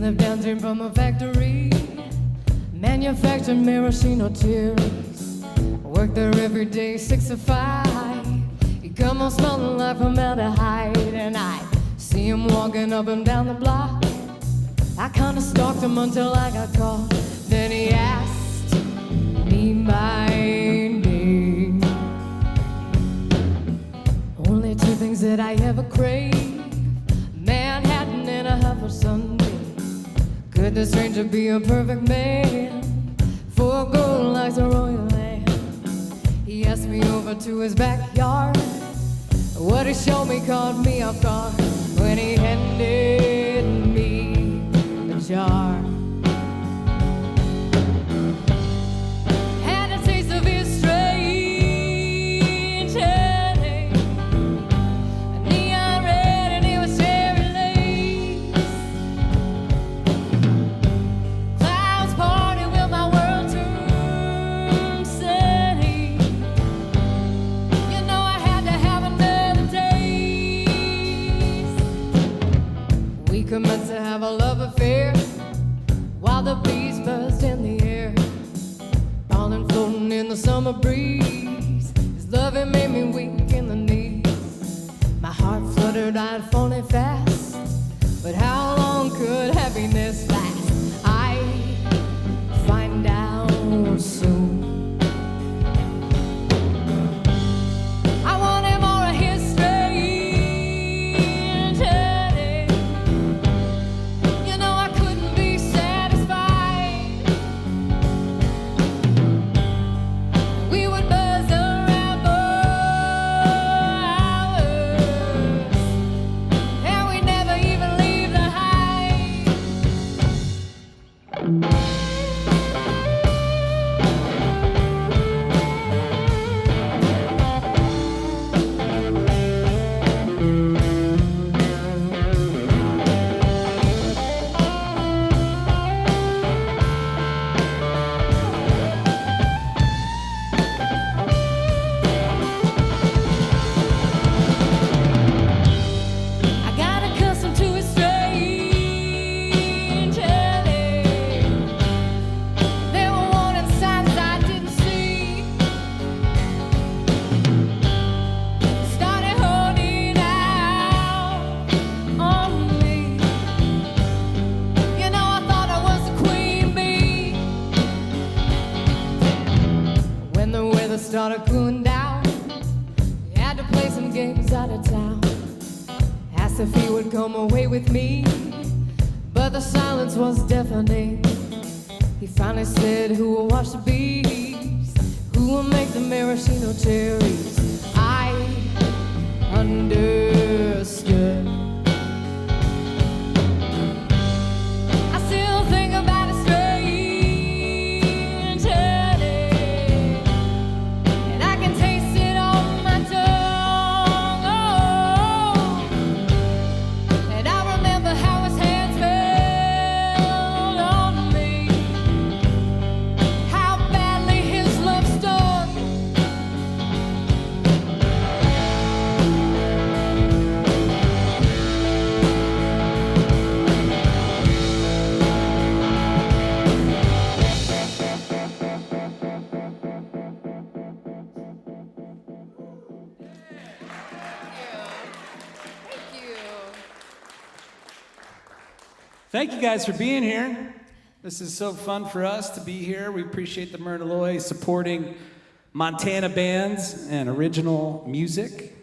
live downstream from a factory, manufactured maraschino cherries. Work there every day, 6 to 5. You come on smelling like formaldehyde, and I see him walking up and down the block. I kinda stalked him until I got caught. Then he asked me my name. Only 2 things that I ever crave: Manhattan and a half a Sunday. Could the stranger be a perfect man for a girl like a royal land? He asked me over to his backyard. What he showed me caught me off guard when he handed me a jar. Had a taste of his strange honey, neon red and it was cherry lace. Clouds party will my world turn sunny. You know I had to have another taste. We commenced to have a love affair while the bees buzzed in the air, pollen floating in the summer breeze. His loving made me weak in the knees. My heart fluttered, I'd fallen fast, but how long could happiness last? I find out soon. I wanted more of his strange honey. You know I couldn't be satisfied. We would buzz around for hours, and we never even leave the hive. I got accustomed to his strange honey. There were warning signs I didn't see. Started holding out on me. You know I thought I was the queen bee. When the weather started cooling down, we had to play some games out of town. Asked if he would come away with me, but the silence was deafening. He finally said, who will watch the bees? Who will make the maraschino cherries? I understood. I still think about his strange honey, and I can taste it on my tongue. Oh, and I remember how his hands fell on me, how badly his love stung. Thank you guys for being here. This is so fun for us to be here. We appreciate the Myrna Loy supporting Montana bands and original music.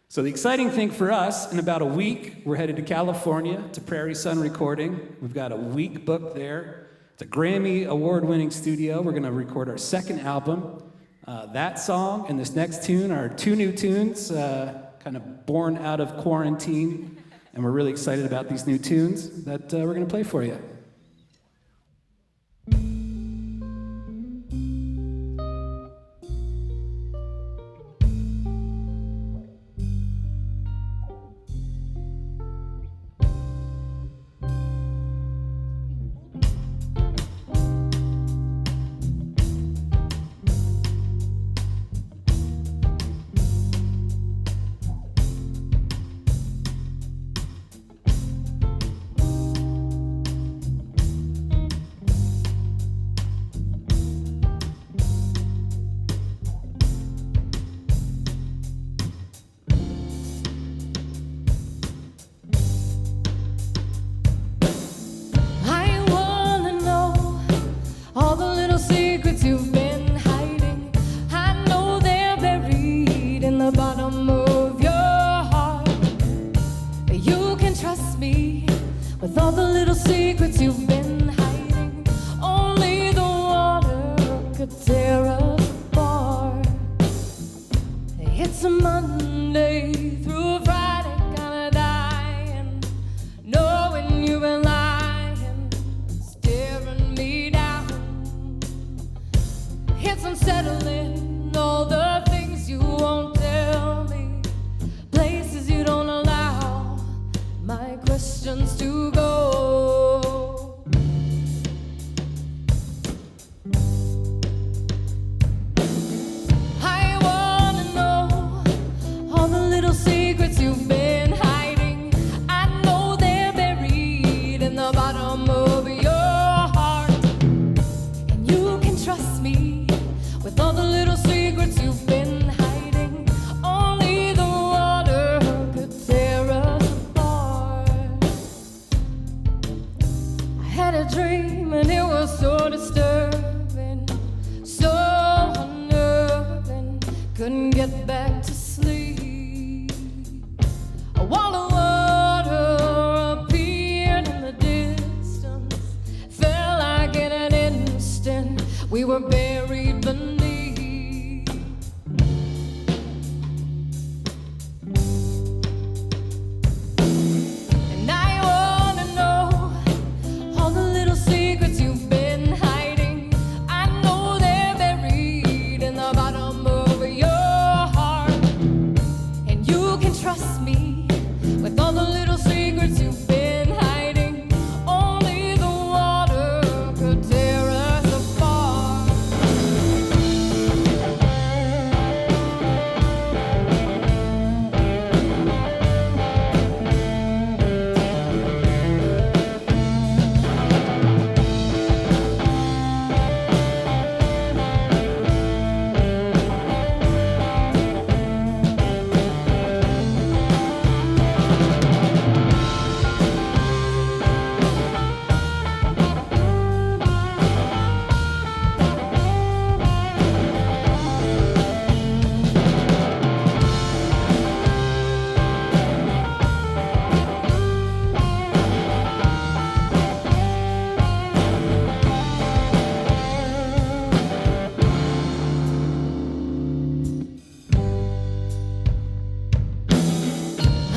So the exciting thing for us, in about a week, we're headed to California to Prairie Sun Recording. We've got a week booked there. It's a Grammy award-winning studio. We're gonna record our second album. That song and this next tune are 2 new tunes, kind of born out of quarantine. And we're really excited about these new tunes that we're gonna play for you. secrets you've been hiding. Only the water could tear us apart. I had a dream and it was so disturbing, so unnerving. Couldn't get back to sleep. A wall of water appeared in the distance. Felt like in an instant we were buried beneath. And I wanna know all the little secrets you've been hiding. I know they're buried in the bottom of your heart. And you can trust me with all the little secrets you've been hiding. Only the water could tear us apart.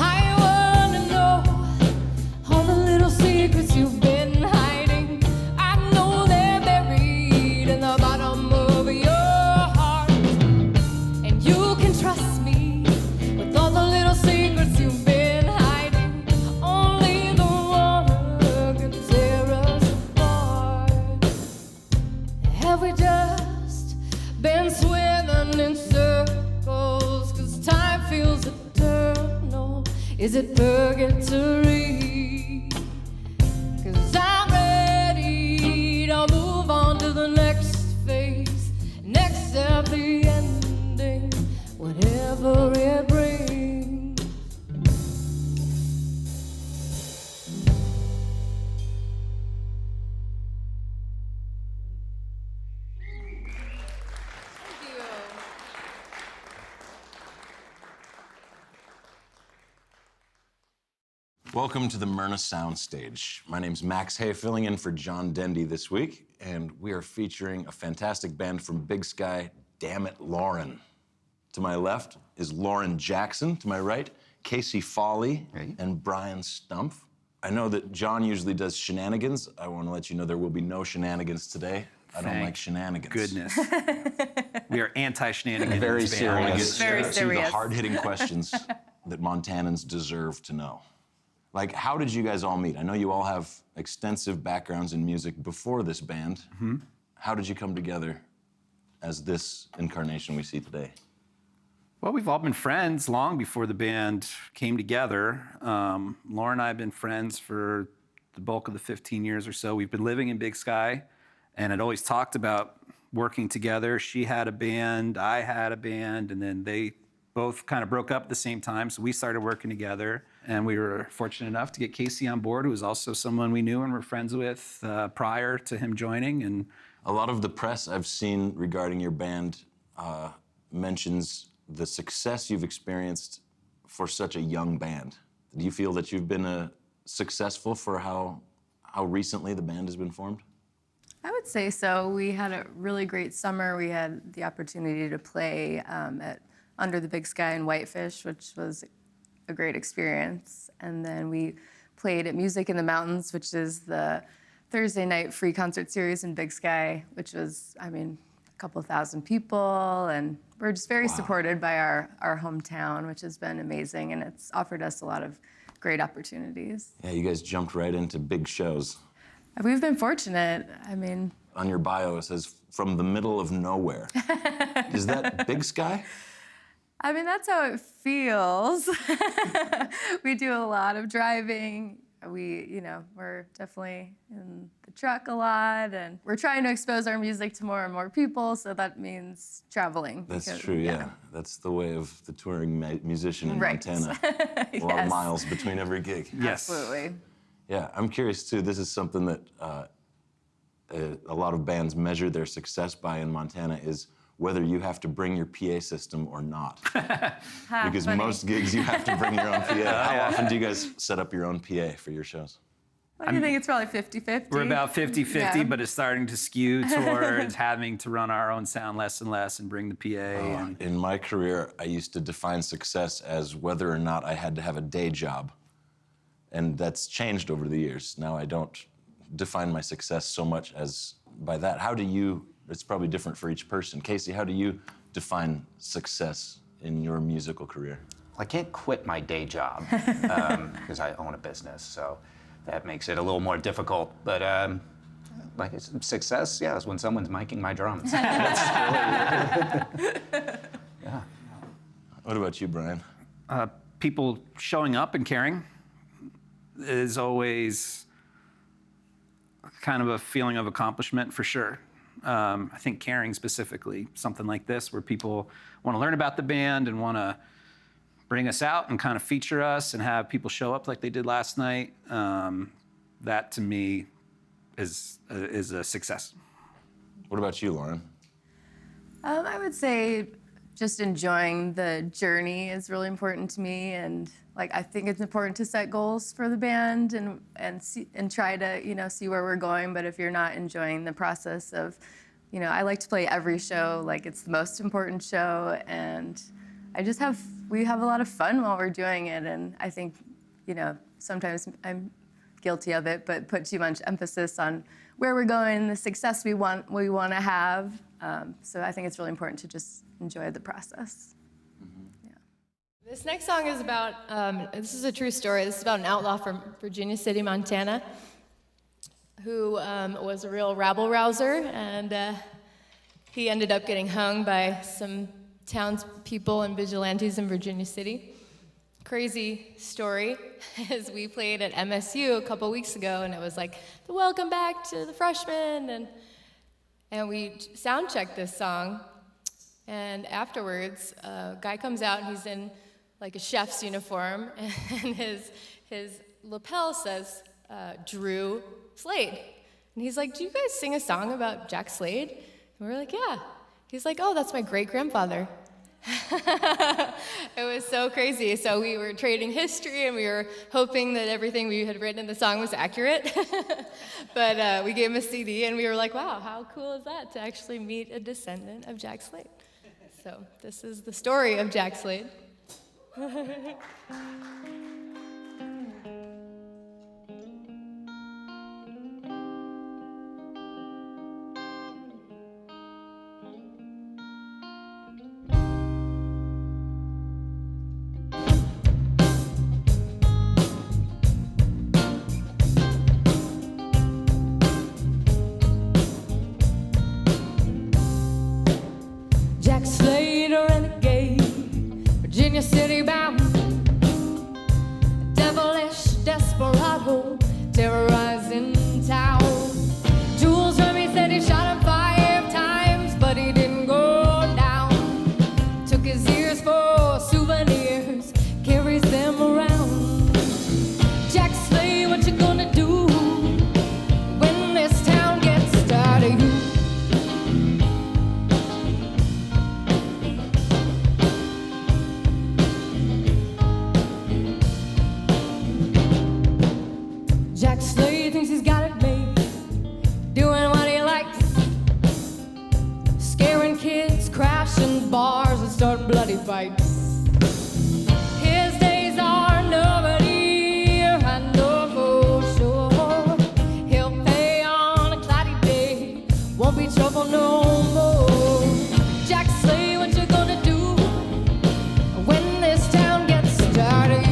I wanna know all the little secrets you've been hiding. I know they're buried in the bottom of your heart. And you can trust me with all the little secrets you've been hiding. Only the water can tear us apart. Have we just been swimming in circles? 'Cause time feels eternal. Is it purgatory? 'Cause I'm ready to move on to the next phase, next step, the ending, whatever it brings. Thank you. Welcome to the Myrna Soundstage. My name's Max Hay, filling in for John Dendy this week, and we are featuring a fantastic band from Big Sky, Dammit Lauren. To my left is Lauren Jackson. To my right, Casey Foley and Brian Stumpf. I know that John usually does shenanigans. I want to let you know there will be no shenanigans today. I don't Thank like shenanigans. Goodness. We are anti-shenanigans. Very band. I wanna get serious. straight Very To the serious. hard-hitting questions that Montanans deserve to know. Like, how did you guys all meet? I know you all have extensive backgrounds in music before this band. Mm-hmm. How did you come together as this incarnation we see today? Well, we've all been friends long before the band came together. Lauren and I have been friends for the bulk of the 15 years or so. We've been living in Big Sky and had always talked about working together. She had a band, I had a band, and then they both kind of broke up at the same time, so we started working together. And we were fortunate enough to get Casey on board, who was also someone we knew and were friends with prior to him joining. And A lot of the press I've seen regarding your band mentions the success you've experienced for such a young band. Do you feel that you've been successful for how recently the band has been formed? I would say so. We had a really great summer. We had the opportunity to play at Under the Big Sky in Whitefish, which was a great experience. And then we played at Music in the Mountains, which is the Thursday night free concert series in Big Sky, which was, I mean, a couple thousand people. And we're just very supported by our hometown, which has been amazing. And it's offered us a lot of great opportunities. Yeah, you guys jumped right into big shows. We've been fortunate. I mean, On your bio, it says, from the middle of nowhere. Is that Big Sky? that's how it feels. We do a lot of driving. we're definitely in the truck a lot, and we're trying to expose our music to more and more people, so that means traveling. That's true, yeah. That's the way of the touring musician in Montana. A lot of miles between every gig. Yes. Absolutely. Yeah, I'm curious too. This is something that a lot of bands measure their success by in Montana is whether you have to bring your PA system or not. Because most gigs you have to bring your own PA. How often do you guys set up your own PA for your shows? I think it's probably 50-50. We're about 50-50, but it's starting to skew towards having to run our own sound less and less and bring the PA. In my career, I used to define success as whether or not I had to have a day job. And that's changed over the years. Now I don't define my success so much as by that. How do you, it's probably different for each person. Casey, how do you define success in your musical career? I can't quit my day job because I own a business, so that makes it a little more difficult. But like success, yeah, is when someone's miking my drums. Yeah. What about you, Brian? People showing up and caring is always kind of a feeling of accomplishment for sure. I think caring specifically, something like this where people want to learn about the band and want to bring us out and kind of feature us and have people show up like they did last night. That to me is a success. What about you, Lauren? I would say just enjoying the journey is really important to me, and I think it's important to set goals for the band and try to see where we're going. But if you're not enjoying the process of, I like to play every show like it's the most important show, and we have a lot of fun while we're doing it. And I think sometimes I'm guilty of it, but put too much emphasis on where we're going, the success we want to have. So I think it's really important to just enjoy the process. This next song is about, this is a true story. This is about an outlaw from Virginia City, Montana, who was a real rabble-rouser, and he ended up getting hung by some townspeople and vigilantes in Virginia City. Crazy story, as we played at MSU a couple weeks ago, and it was like, the welcome back to the freshmen, and we sound-checked this song, and afterwards, a guy comes out, and he's in like a chef's uniform, and his lapel says, Drew Slade. And he's like, do you guys sing a song about Jack Slade? And we're like, yeah. He's like, oh, that's my great-grandfather. It was so crazy. So we were trading history, and we were hoping that everything we had written in the song was accurate. But we gave him a CD, and we were like, wow, how cool is that to actually meet a descendant of Jack Slade? So this is the story of Jack Slade. Jack Slade, a renegade, Virginia City bound, devilish desperado, terrorizing town. Jules Remy said he shot him 5 times, but he didn't go down. Took his ears for souvenirs, carries them around. Jack Slade, what you gonna do when this town gets tired of you? Jack Slade thinks he's got it made, doing what he likes, scaring kids, crashing bars, and starting bloody fights. His days are nobody, I know for sure. He'll pay on a cloudy day, won't be trouble no more. Jack Slade, what you gonna do when this town gets tired of you?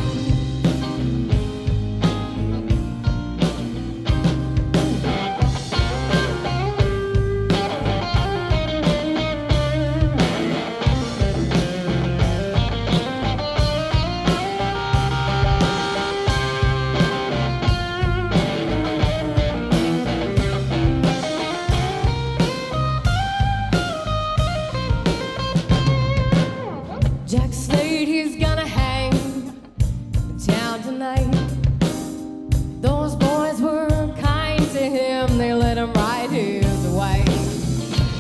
Jack Slade, he's gonna hang in town tonight. Those boys were kind to him, they let him ride his wife.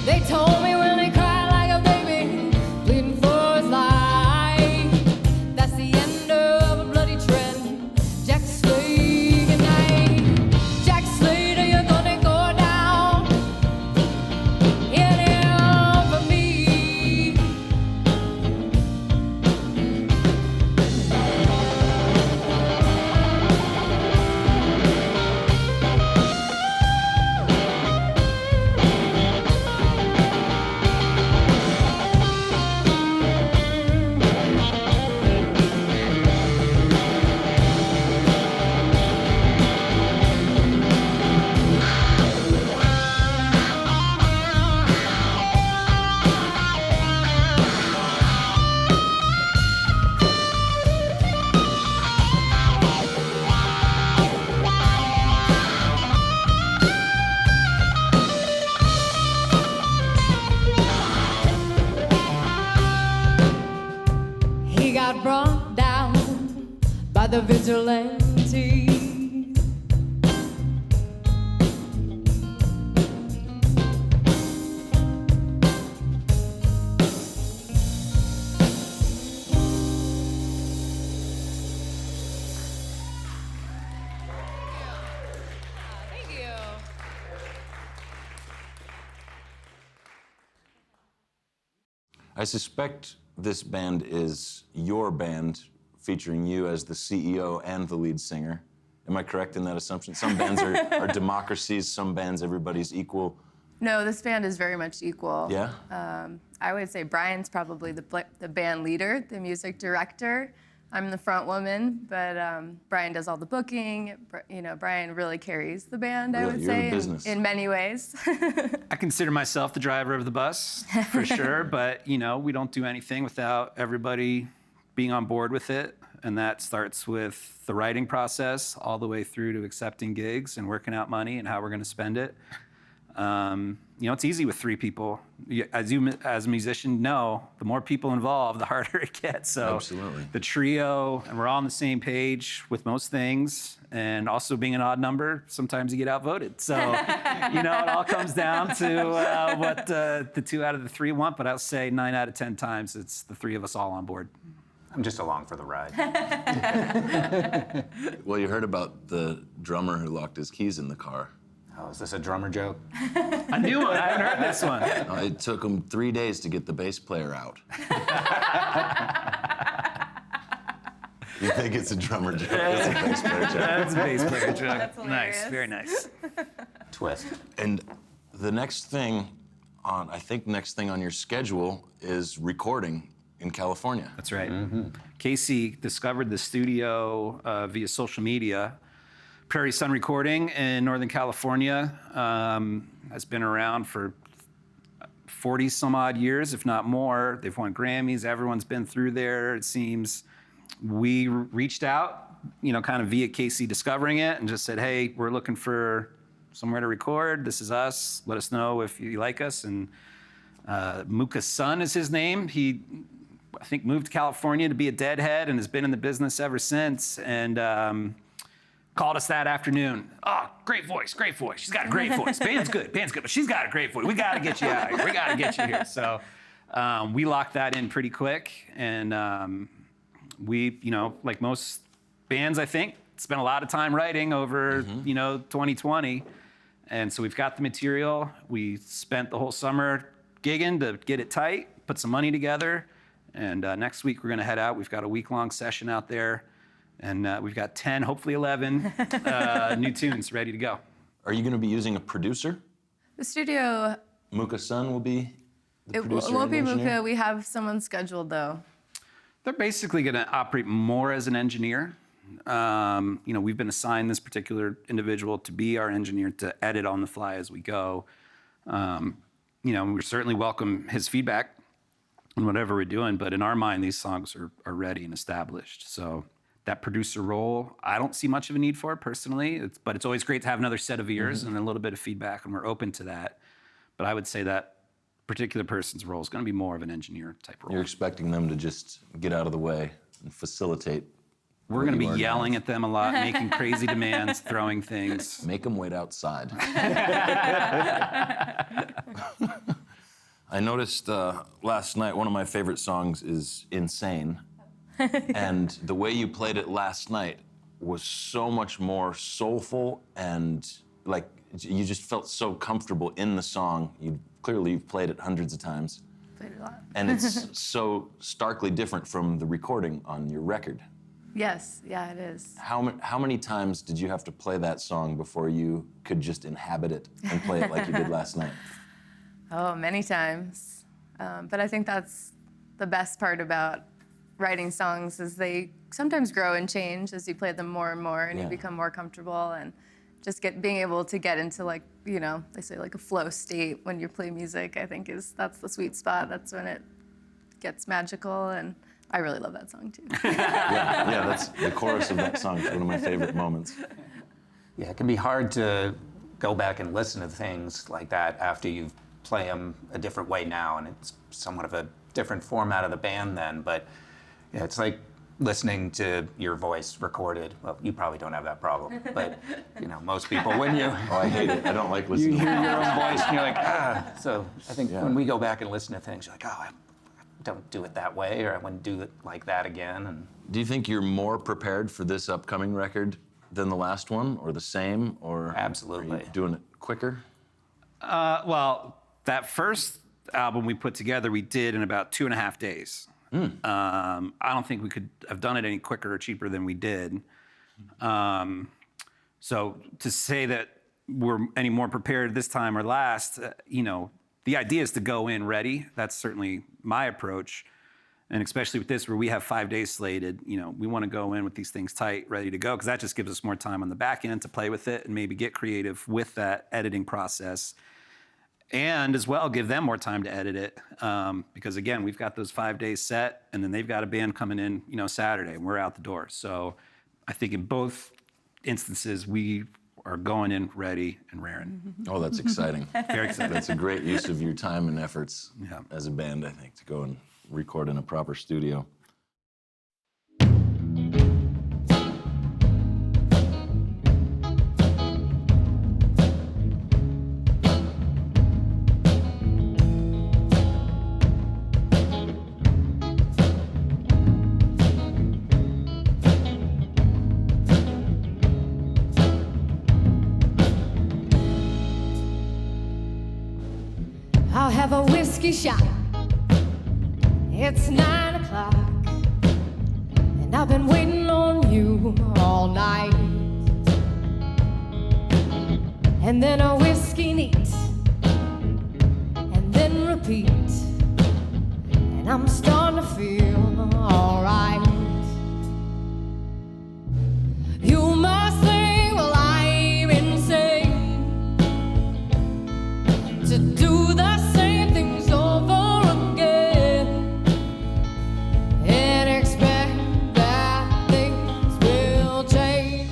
They told me when he cried like a baby, pleading for his life, that's the end of a bloody trend. Jack Slade, good night. Jack Slade, you're gonna go down in infamy. He got brought down by the vigilante. Thank you. I suspect this band is your band, featuring you as the CEO and the lead singer. Am I correct in that assumption? Some bands are democracies, some bands everybody's equal. No, this band is very much equal. Yeah? I would say Brian's probably the band leader, the music director. I'm the front woman, but Brian does all the booking. You know, Brian really carries the band, I Really? would You're say, the business. in many ways. I consider myself the driver of the bus, for sure, but, you know, we don't do anything without everybody being on board with it, and that starts with the writing process all the way through to accepting gigs and working out money and how we're going to spend it. You know, it's easy with 3 people. As you, as a musician, know, the more people involved, the harder it gets. So Absolutely. the trio, and we're all on the same page with most things, and also being an odd number, sometimes you get outvoted. So, you know, it all comes down to what the 2 out of the 3 want, but I'll say 9 out of 10 times it's the 3 of us all on board. I'm just along for the ride. Well, you heard about the drummer who locked his keys in the car. Oh, is this a drummer joke? A new one. I haven't heard this one. It took him 3 days to get the bass player out. You think it's a drummer joke? It's a bass player joke. That's a bass player joke. That's hilarious. Nice, very nice. Twist. And the next thing I think next thing on your schedule is recording in California. That's right. Casey discovered the studio via social media. Prairie Sun Recording in Northern California has been around for 40 some odd years, if not more. They've won Grammys. Everyone's been through there, it seems. We reached out, you know, kind of via Casey discovering it and just said, hey, we're looking for somewhere to record. This is us. Let us know if you like us. And Muka's son is his name. He, I think, moved to California to be a deadhead and has been in the business ever since. And called us that afternoon. Oh, great voice, great voice. She's got a great voice. Band's good, but she's got a great voice. We got to get you out of here. We got to get you here. So we locked that in pretty quick. And we, you know, like most bands, I think, spent a lot of time writing over, you know, 2020. And so we've got the material. We spent the whole summer gigging to get it tight, put some money together. And next week we're going to head out. We've got a week-long session out there. And we've got 10, hopefully 11 new tunes ready to go. Are you going to be using a producer? The studio, Muka's son will be the it producer won't be and engineer? Muka. We have someone scheduled, though. They're basically going to operate more as an engineer. You know, we've been assigned this particular individual to be our engineer to edit on the fly as we go. You know, we certainly welcome his feedback on whatever we're doing, but in our mind, these songs are ready and established. So that producer role, I don't see much of a need for it personally, but it's always great to have another set of ears and a little bit of feedback, and we're open to that. But I would say that particular person's role is going to be more of an engineer type role. You're expecting them to just get out of the way and facilitate. We're going to be yelling at them a lot, making crazy demands, throwing things. Make them wait outside. I noticed last night one of my favorite songs is Insane. And the way you played it last night was so much more soulful, and like you just felt so comfortable in the song. Clearly you've played it hundreds of times. Played a lot. And it's so starkly different from the recording on your record. Yes, yeah, it is. How many times did you have to play that song before you could just inhabit it and play it like you did last night? Oh, many times. But I think that's the best part about writing songs is they sometimes grow and change as you play them more and more, and you become more comfortable, and just being able to get into, like, you know, they say like a flow state when you play music, I think that's the sweet spot. That's when it gets magical, and I really love that song too. Yeah, that's the chorus of that song. It's one of my favorite moments. Yeah, it can be hard to go back and listen to things like that after you play them a different way now, and it's somewhat of a different format of the band then, but yeah, it's like listening to your voice recorded. Well, you probably don't have that problem, but you know, most people, when you Oh, I hate it. I don't like listening. you hear your own voice and you're like, ah. So I think when we go back and listen to things, you're like, oh, I don't do it that way, or I wouldn't do it like that again. And Do you think you're more prepared for this upcoming record than the last one, or the same, or Absolutely. are you doing it quicker? Well, that first album we put together, we did in about 2.5 days. I don't think we could have done it any quicker or cheaper than we did. So to say that we're any more prepared this time or last, you know, the idea is to go in ready. That's certainly my approach. And especially with this, where we have 5 days slated, you know, we want to go in with these things tight, ready to go, because that just gives us more time on the back end to play with it and maybe get creative with that editing process. And as well, give them more time to edit it. Because again, we've got those 5 days set, and then they've got a band coming in, you know, Saturday, and we're out the door. So I think in both instances, we are going in ready and raring. Oh, that's exciting. Very excited. That's a great use of your time and efforts Yeah. as a band, I think, to go and record in a proper studio. I'll have a whiskey shot. It's 9 o'clock, and I've been waiting on you all night. And then a whiskey neat, and then repeat, and I'm starting to feel alright. You must think, well, I'm insane to do the same things over again and expect that things will change.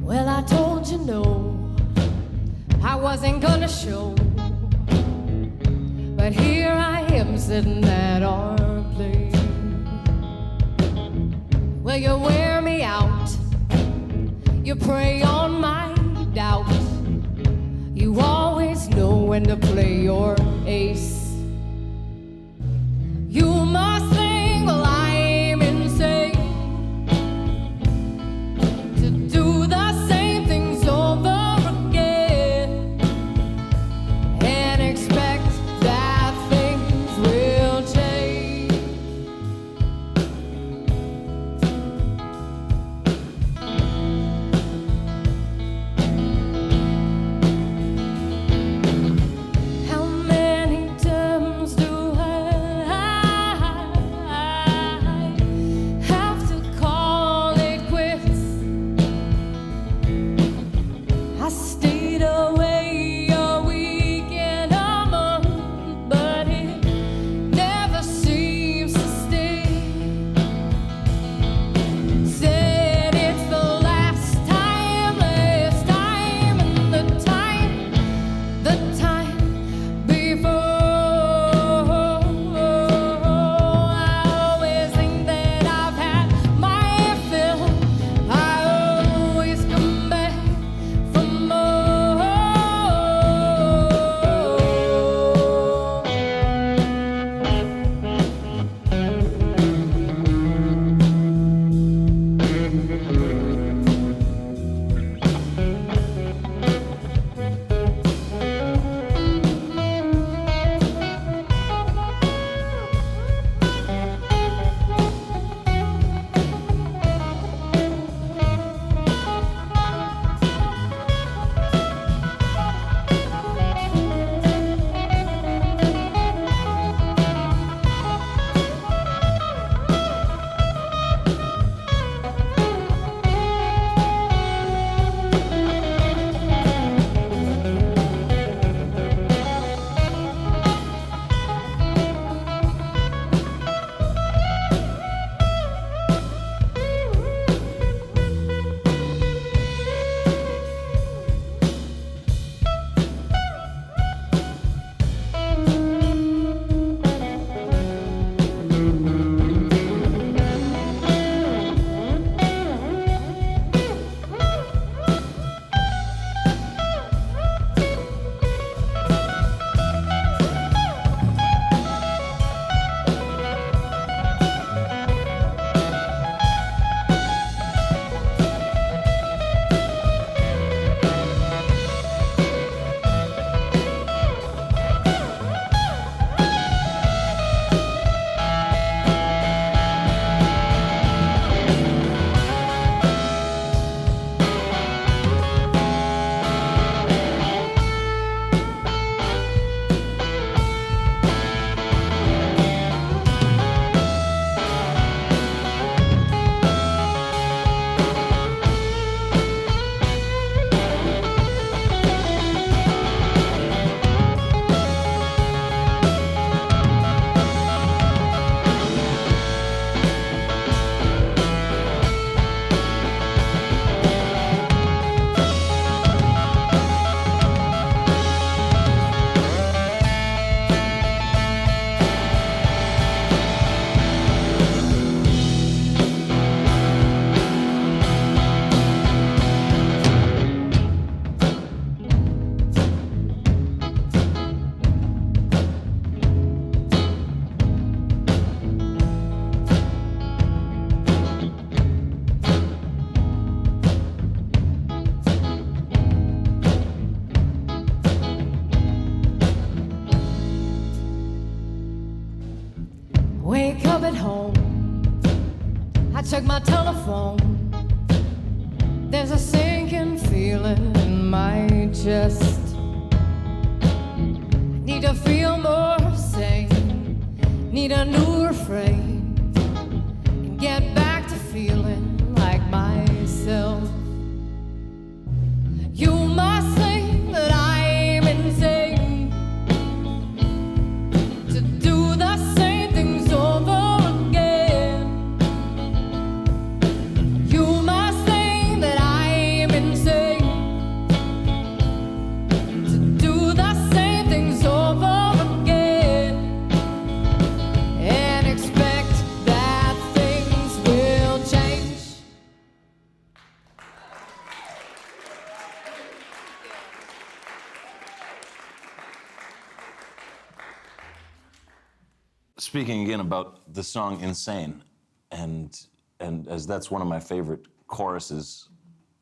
Well, I told you no, I wasn't gonna show, but here I am sitting at our place. Well, you wear me out, you prey on my doubt, you always know when to play your ace. You must think, well, I'm insane to do the same things over again and expect that things will change. How many stayed away a week and a month, but it never seems to stay. Said it's the last time, and the time before. I always think that I've had my fill. I always come back for more. Wake up at home, I check my telephone. There's a sinking feeling in my chest. Need to feel more sane, need a new refrain, and get back to feeling like myself. You must think that I'm insane to do the same things over again. You must think that I'm insane to do the same things over again and expect that things will change. Speaking again about the song "Insane," and as that's one of my favorite choruses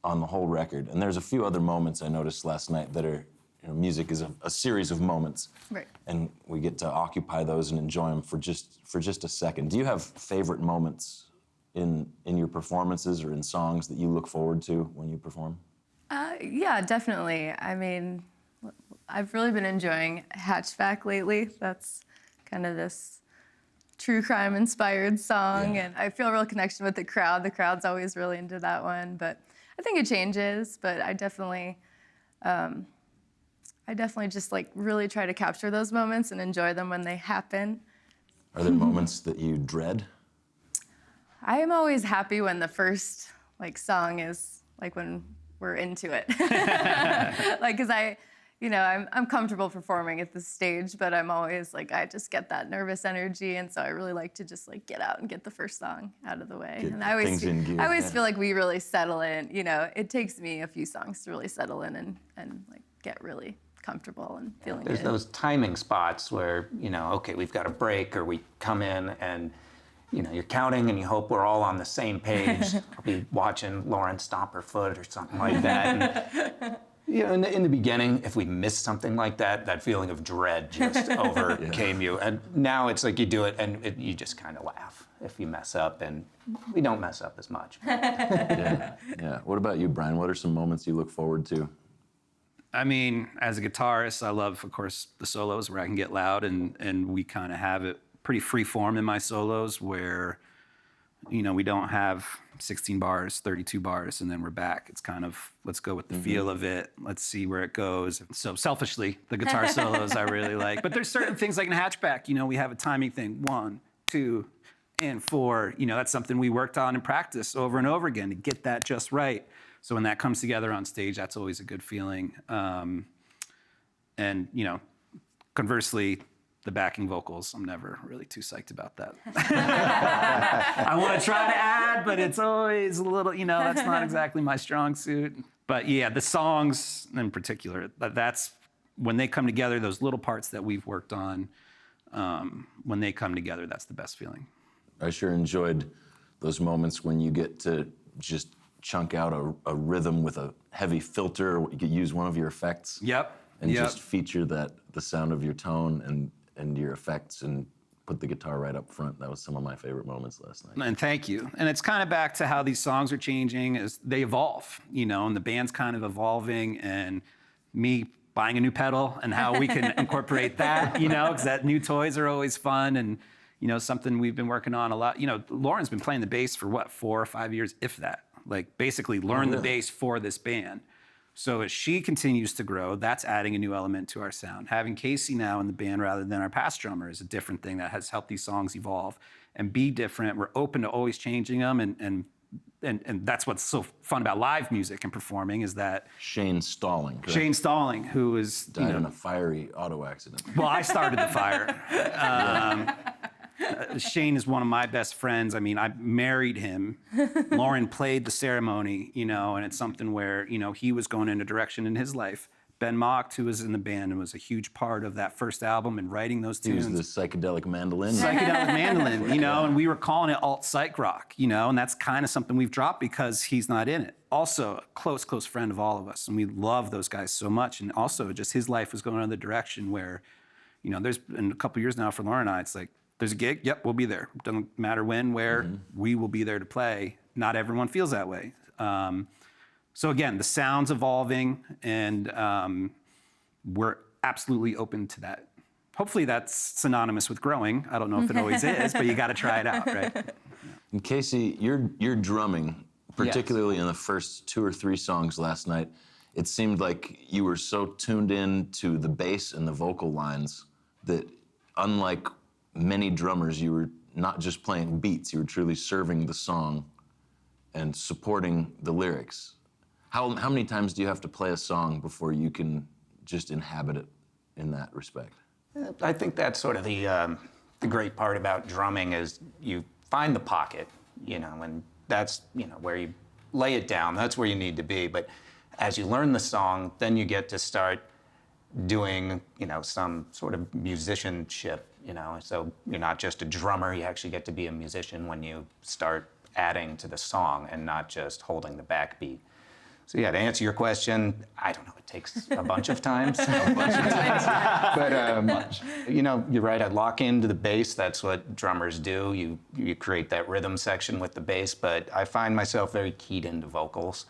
on the whole record. And there's a few other moments I noticed last night that are, music is a series of moments, Right. and we get to occupy those and enjoy them for just a second. Do you have favorite moments in your performances or in songs that you look forward to when you perform? Yeah, definitely. I mean, I've really been enjoying Hatchback lately. That's kind of this true crime inspired song, Yeah. and I feel a real connection with the crowd. The crowd's always really into that one, but I think it changes, but I definitely I definitely just like really try to capture those moments and enjoy them when they happen. Are there moments that you dread? I am always happy when the first like song is like when we're into it. Like, cause I'm comfortable performing at the stage, but I'm always like, I just get that nervous energy. And so I really like to just like get out and get the first song out of the way. Get And I always, things in gear, I always yeah. feel like we really settle in, it takes me a few songs to really settle in and like get really comfortable and feeling There's good. those timing spots where, okay, we've got a break, or we come in and, you're counting and you hope we're all on the same page. I'll be watching Lauren stomp her foot or something like that. And, in the beginning, if we missed something like that, that feeling of dread just overcame you. And now it's like you do it and you just kind of laugh if you mess up, and we don't mess up as much. Yeah. What about you, Brian? What are some moments you look forward to? I mean, as a guitarist, I love, of course, the solos where I can get loud, and we kind of have it pretty free form in my solos where, we don't have 16 bars, 32 bars, and then we're back. It's kind of, let's go with the feel of it. Let's see where it goes. So selfishly, the guitar solos I really like. But there's certain things like in Hatchback, we have a timing thing, 1, 2, and 4. That's something we worked on in practice over and over again to get that just right. So when that comes together on stage, that's always a good feeling. And, conversely, the backing vocals, I'm never really too psyched about that. I want to try to add, but it's always a little, that's not exactly my strong suit. But yeah, the songs in particular, that's when they come together, those little parts that we've worked on, when they come together, that's the best feeling. I sure enjoyed those moments when you get to just chunk out a rhythm with a heavy filter, or you could use one of your effects. Yep. And just feature the sound of your tone and your effects, and put the guitar right up front. That was some of my favorite moments last night. And thank you. And it's kind of back to how these songs are changing as they evolve, and the band's kind of evolving, and me buying a new pedal and how we can incorporate that, because that new toys are always fun, and, something we've been working on a lot. Lauren's been playing the bass for 4 or 5 years, if that. Like basically learn the bass for this band. So as she continues to grow, that's adding a new element to our sound. Having Casey now in the band rather than our past drummer is a different thing that has helped these songs evolve and be different. We're open to always changing them, and that's what's so fun about live music and performing is that Shane Stalling, correct? Shane Stalling, who is died in a fiery auto accident. Well, I started the fire. Shane is one of my best friends. I mean, I married him. Lauren played the ceremony, and it's something where, he was going in a direction in his life. Ben Mocht, who was in the band and was a huge part of that first album and writing those tunes. He was the psychedelic mandolin. Psychedelic mandolin, and we were calling it alt-psych rock, and that's kind of something we've dropped because he's not in it. Also, a close friend of all of us, and we love those guys so much. And also, just his life was going in the direction where, there's been a couple years now for Lauren and I, it's like, there's a gig, yep, we'll be there. Doesn't matter when, where, we will be there to play. Not everyone feels that way. So again, the sound's evolving, and we're absolutely open to that. Hopefully that's synonymous with growing. I don't know if it always is, but you got to try it out, right? And Casey, your drumming, particularly in the first 2 or 3 songs last night, it seemed like you were so tuned in to the bass and the vocal lines that, unlike many drummers, you were not just playing beats, you were truly serving the song and supporting the lyrics. How many times do you have to play a song before you can just inhabit it in that respect? I think that's sort of the great part about drumming is you find the pocket, and that's, where you lay it down. That's where you need to be. But as you learn the song, then you get to start doing, some sort of musicianship, So you're not just a drummer, you actually get to be a musician when you start adding to the song and not just holding the backbeat. So yeah, to answer your question, I don't know, it takes a bunch of times. But, you're right, I lock into the bass. That's what drummers do. You create that rhythm section with the bass, but I find myself very keyed into vocals.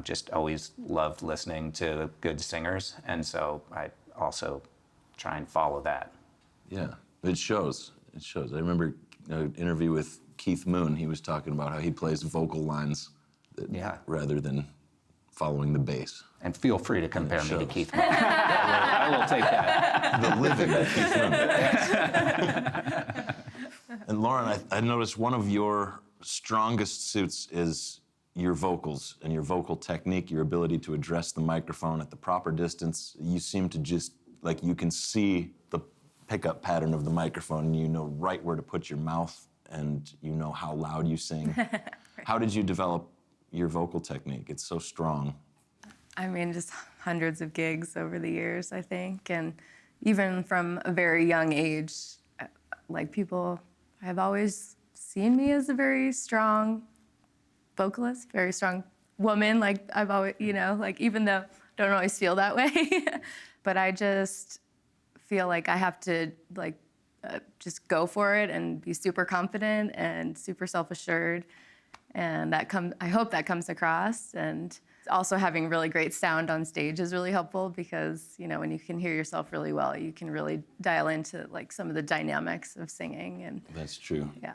Just always loved listening to good singers, and so I also try and follow that. Yeah, it shows. It shows. I remember an interview with Keith Moon. He was talking about how he plays vocal lines rather than following the bass. And feel free to compare me to shows. Keith Moon. I will take that. The living Keith Moon. And Lauren, I noticed one of your strongest suits is your vocals and your vocal technique, your ability to address the microphone at the proper distance. You seem to just, like, you can see the pickup pattern of the microphone and you know right where to put your mouth and you know how loud you sing. Right. How did you develop your vocal technique? It's so strong. I mean, just hundreds of gigs over the years, I think. And even from a very young age, like, people have always seen me as a very strong vocalist, very strong woman. Like, I've always, you know, like, even though I don't always feel that way, but I just feel like I have to, like, just go for it and be super confident and super self-assured. And I hope that comes across. And also having really great sound on stage is really helpful because, you know, when you can hear yourself really well, you can really dial into, like, some of the dynamics of singing. And That's true. yeah.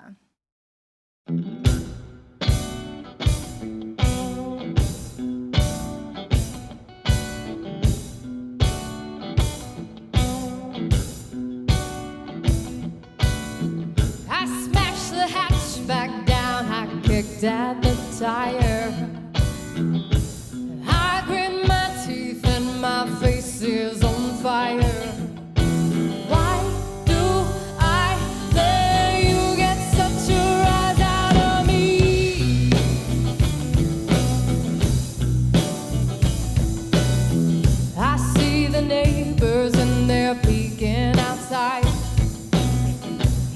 I smashed the hatchback down, I kicked at the tire. I grit my teeth and my face is on fire. Why do I let you get such a rise out of me? I see the neighbors and they're peeking outside.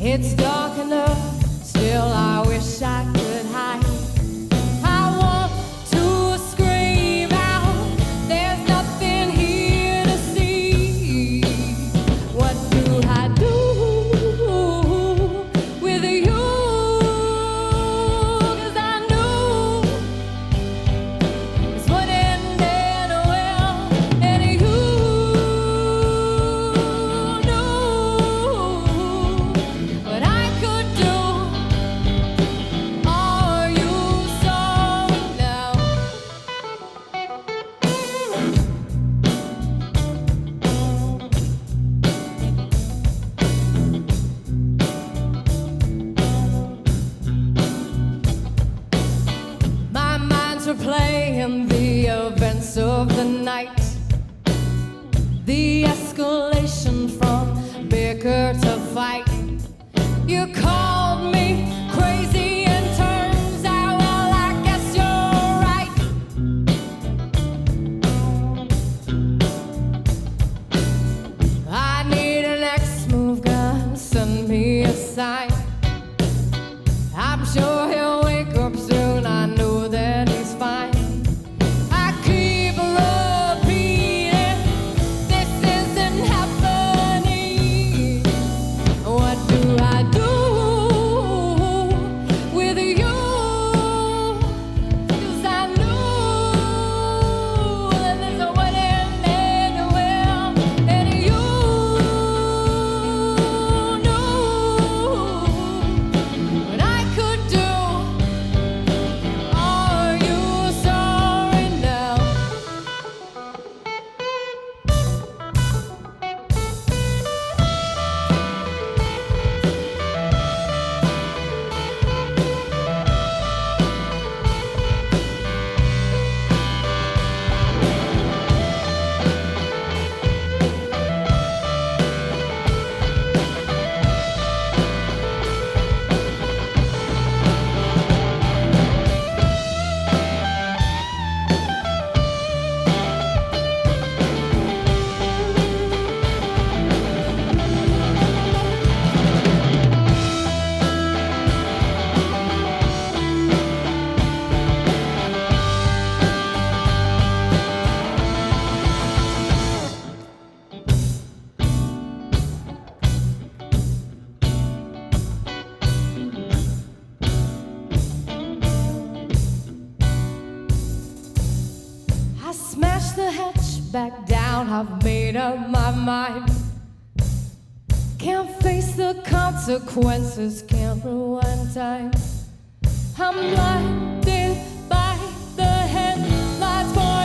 It's dark enough, still I wish I could hide. I want to scream out, there's nothing here to see. What do I do with you? 'Cause I knew this wouldn't end well, and you knew what I could do. Are you sorry now? My mind's replaying the events of the night. The escalation from bicker to fight. You called me crazy and turns out, well, I guess you're right. I need an ex-move gun, send me a sign. I'm sure he'll wake up soon, I know that he's fine. I keep repeating, this isn't happening. What do I do with you? 'Cause I knew that this wouldn't end well, and you knew what I could do. Are you sorry now? I smashed the hatchback down, I've made up my mind. Can't face the consequences, can't rewind time. I'm blinded by the headlights, boy,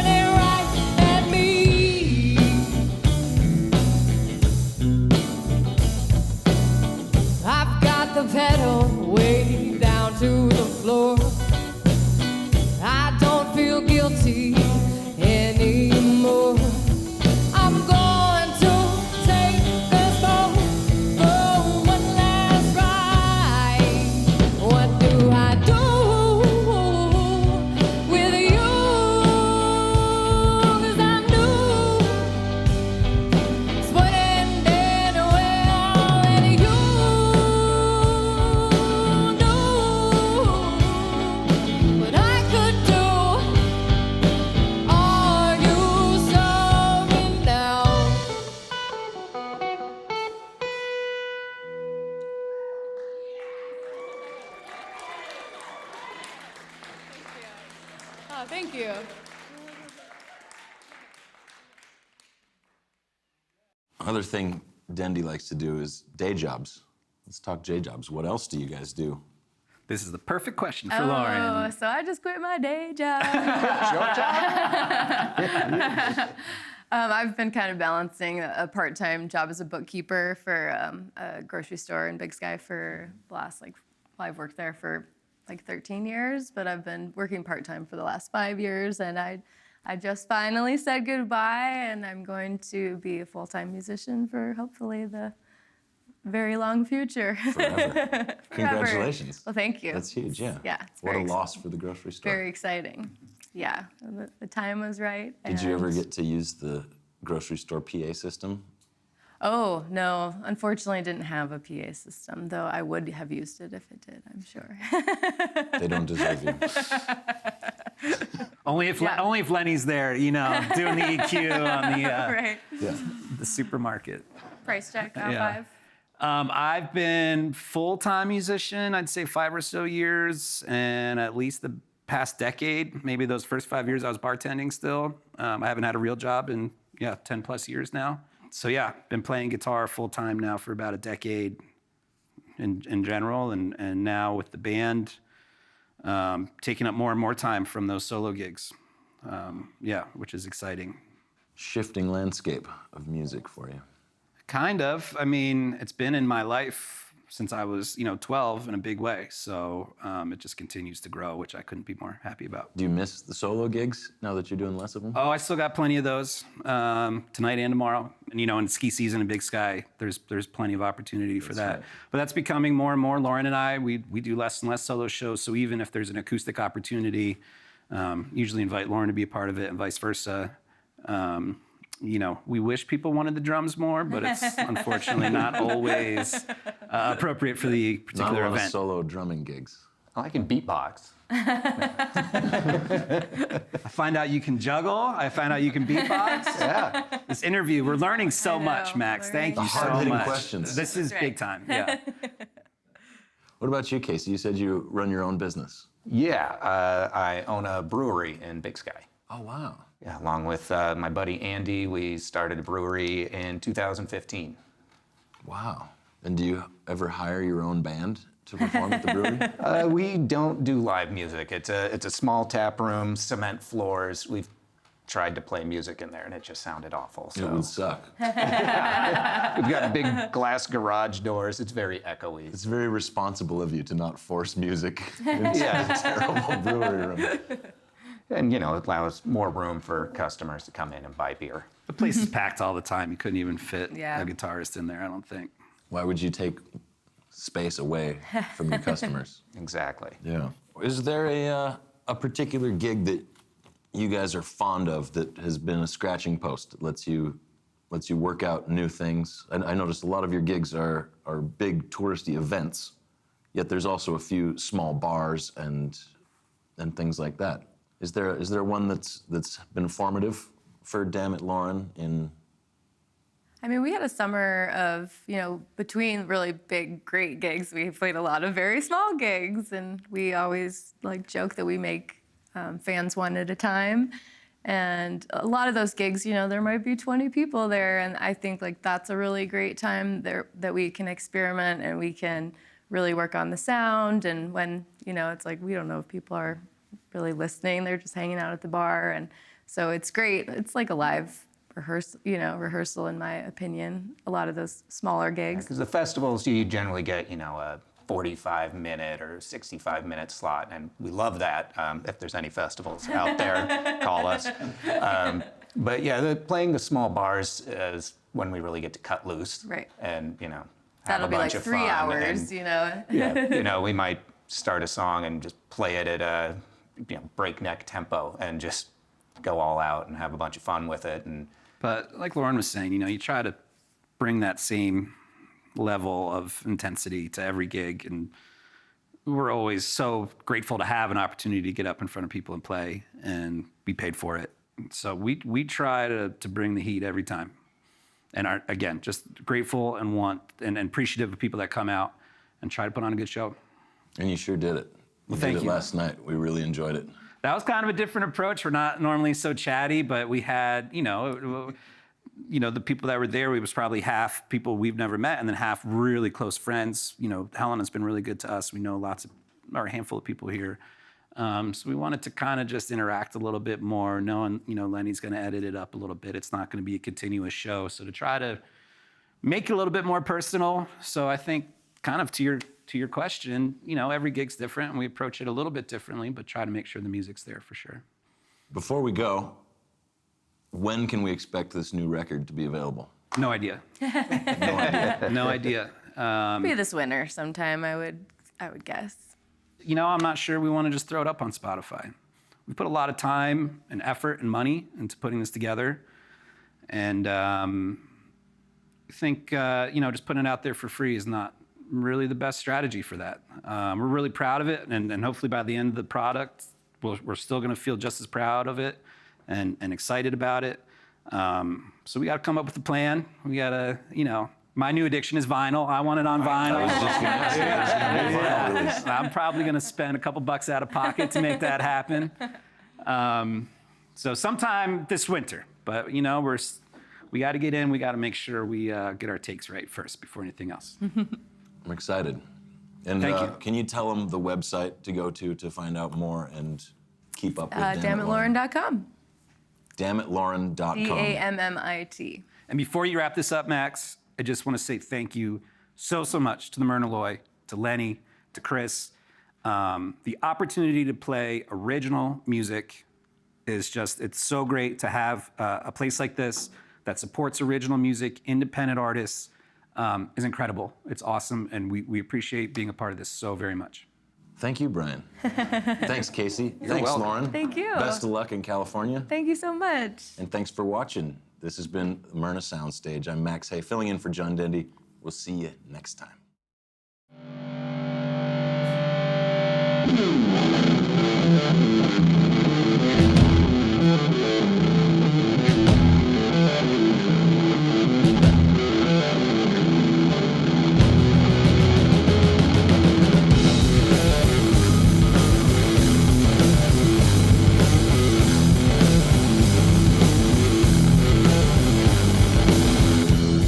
you. Another thing Dendy likes to do is day jobs. Let's talk day jobs. What else do you guys do? This is the perfect question for Oh, Lauren. so I just quit my day job. I've been kind of balancing a part-time job as a bookkeeper for a grocery store in Big Sky for the last, I've worked there for 13 years, but I've been working part-time for the last 5 years, and I just finally said goodbye, and I'm going to be a full-time musician for hopefully the very long future. Forever. Congratulations. Well, thank you. That's huge, yeah. Yeah, it's What a very loss for the grocery store. Very exciting. Yeah, the time was right. Did you ever and- get to use the grocery store PA system? Oh, no. Unfortunately, I didn't have a PA system, though I would have used it if it did, I'm sure. They don't deserve you. Only if Lenny's there, doing the EQ on the Right. Yeah. the supermarket. Price check, out Yeah. 5. I've been full-time musician, I'd say 5 or so years, and at least the past decade, maybe those first 5 years I was bartending still. I haven't had a real job in 10 plus years now. So yeah, been playing guitar full-time now for about a decade in general, and now with the band, taking up more and more time from those solo gigs. Which is exciting. Shifting landscape of music for you. Kind of. I mean, it's been in my life since I was, 12 in a big way. So it just continues to grow, which I couldn't be more happy about. Do you miss the solo gigs now that you're doing less of them? Oh, I still got plenty of those tonight and tomorrow. And in ski season in Big Sky, there's plenty of opportunity for that. right. But that's becoming more and more. Lauren and I, we do less and less solo shows. So even if there's an acoustic opportunity, usually invite Lauren to be a part of it and vice versa. We wish people wanted the drums more, but it's unfortunately not always appropriate for the Not a particular lot of event. solo drumming gigs. I can beatbox. I find out you can juggle. I find out you can beatbox. Yeah. This interview, we're learning so I know, much, Max. Thank learning you so hard-hitting much. questions. This is That's big right. time. Yeah. What about you, Casey? You said you run your own business. Yeah, I own a brewery in Big Sky. Oh, wow. Yeah, along with my buddy Andy, we started a brewery in 2015. Wow. And do you ever hire your own band to perform at the brewery? We don't do live music. It's a small tap room, cement floors. We've tried to play music in there, and it just sounded awful. It So would suck. we've got big glass garage doors. It's very echoey. It's very responsible of you to not force music into Yeah. a terrible brewery room. And, it allows more room for customers to come in and buy beer. The place is packed all the time. You couldn't even fit Yeah. a guitarist in there, I don't think. Why would you take space away from your customers? Exactly. Yeah. Is there a particular gig that you guys are fond of that has been a scratching post that lets you work out new things? I noticed a lot of your gigs are big touristy events, yet there's also a few small bars and things like that. Is there one that's been formative for Dammit Lauren in? I mean, we had a summer of, between really big, great gigs, we played a lot of very small gigs, and we always joke that we make fans one at a time. And a lot of those gigs, there might be 20 people there, and I think that's a really great time there that we can experiment and we can really work on the sound. And when, it's we don't know if people are really listening, they're just hanging out at the bar. And so it's great. It's like a live rehearsal in my opinion, a lot of those smaller gigs. Because the festivals, you generally get, a 45-minute or 65-minute slot, and we love that. If there's any festivals out there, call us. But yeah, playing the small bars is when we really get to cut loose. Right. And, have That'll a be bunch of 3 fun. hours, And, yeah, we might start a song and just play it at a breakneck tempo and just go all out and have a bunch of fun with it. But like Lauren was saying, you try to bring that same level of intensity to every gig. And we're always so grateful to have an opportunity to get up in front of people and play and be paid for it. So we try to bring the heat every time. And are, again, just grateful and want and appreciative of people that come out and try to put on a good show. And you sure did it. You thank did it you. last night. We really enjoyed it. that was kind of a different approach. We're not normally so chatty, but we had, the people that were there, we was probably half people we've never met and then half really close friends. Helena's been really good to us. We know a handful of people here. So we wanted to kind of just interact a little bit more, knowing, Lenny's going to edit it up a little bit. It's not going to be a continuous show. So to try to make it a little bit more personal. So I think kind of to your question, every gig's different and we approach it a little bit differently, but try to make sure the music's there for sure. Before we go, when can we expect this new record to be available? No idea. No idea. Maybe this winter sometime, I would guess. I'm not sure we want to just throw it up on Spotify. We put a lot of time and effort and money into putting this together. And I think, just putting it out there for free is not really the best strategy for that. We're really proud of it. And hopefully by the end of the product, we're still going to feel just as proud of it and excited about it. So we got to come up with a plan. We got to, my new addiction is vinyl. I want it on vinyl. I was just gonna ask you, is it gonna be a vinyl release? I'm probably going to spend a couple bucks out of pocket to make that happen. So sometime this winter. But, we got to get in. We got to make sure we get our takes right first before anything else. I'm excited. And Thank you. Can you tell them the website to go to find out more and keep up with DammitLauren.com. DammitLauren.com. DAMMIT. And before you wrap this up, Max, I just want to say thank you so much to the Myrna Loy, to Lenny, to Chris. The opportunity to play original music is it's so great to have a place like this that supports original music, independent artists, is incredible. It's awesome, and we appreciate being a part of this so very much. Thank you, Brian. Thanks, Casey. Thanks, welcome. Lauren. Thank you. Best of luck in California. Thank you so much. And thanks for watching. This has been Myrna Soundstage. I'm Max Hay, filling in for John Dendy. We'll see you next time.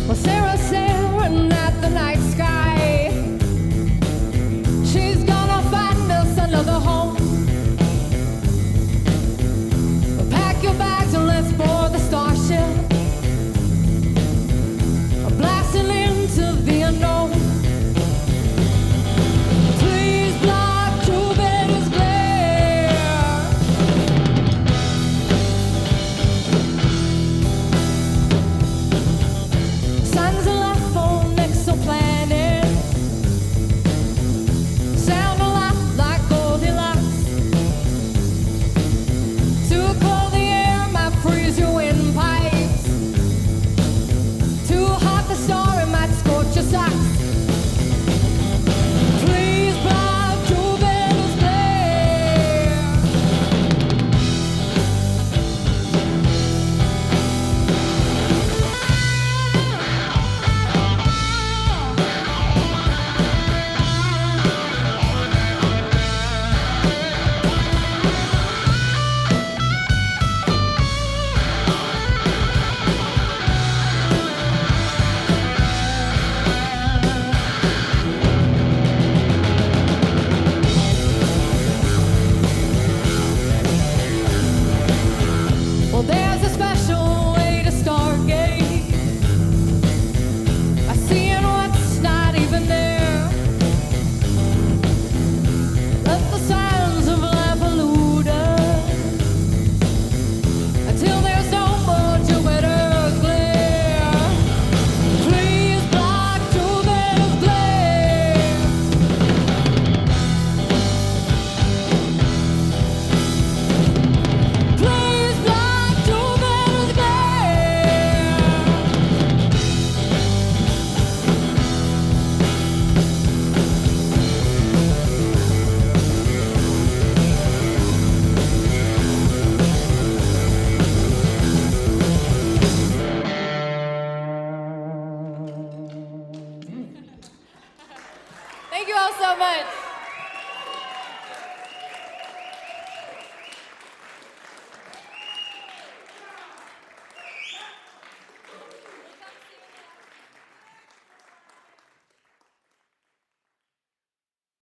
Well, Sarah's staring at the night sky. She's gonna find us another home. Pack your bags and let's board the starship. Blasting into the unknown. Please block Jupiter's glare. Signs of life on exoplanets. Sound a lot like Goldilocks. Too cold the air might freeze your windpipes. Too hot the story might scorch your socks. Please block Jupiter's glare. Well, there's a special way to stargate. I see what's not even there. Let the signs of life elude us until there's no more Jupiter's glare. Please block Jupiter's glare. Please block Jupiter's glare. Thank you all so much.